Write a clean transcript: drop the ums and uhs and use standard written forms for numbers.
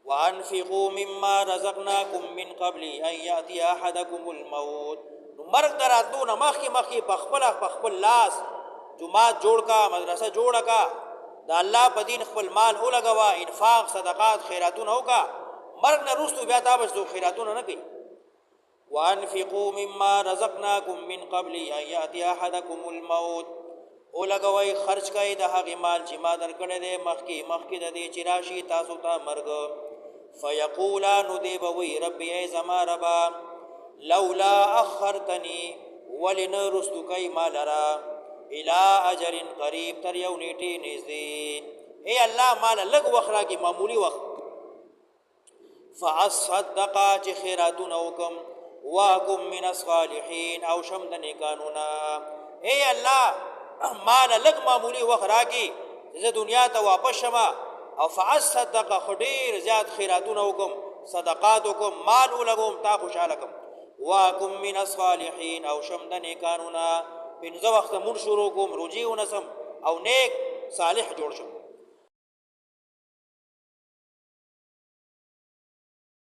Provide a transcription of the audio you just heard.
وانفقوا مما رزقناكم من قبل ان ياتي احدكم الموت. نو مرګ دراتلو نه مخکې په خپل لاس جماعت جوړ کا، مدرسه جوړه کا، د الله په دین خپل مال ولګوا، انفاق صدقات خیراتونه وکا. مرګ نه وروسته بیا تا بس خیراتونه نه کوي. وانفقوا مما رزقناكم من قبل ان ياتي احدكم الموت. ولګوي خرج کوي د هغه مال چې ما درکړی دی مخکې د دې چې راشي تاسو ته مرګ. فیقولا نو دی به وی ربي ای زما ربا لولا اخرتنی ولن رستو کوي ما لرا الى اجر قریب تر یو نیټې نږدې. ای الله مال لږ وخت راکړي، معمولی وخت. فاصدقا چې خیراتونه وکم، واکم من الصالحین او شم د نیکانونه. ای الله مال لږ معمولی وخت راکړي زه دنیا ته واپس شمه، او فاصدق خډیر زیات خیراتونه وکم، صدقات وکم، مال ولګوم، تا خوشاله کم. واکم من الصالحین او شم د نیکانونه، پنځه وخت مونږ شروع کوم، روجي ونسم او نیک صالح جوړ شم.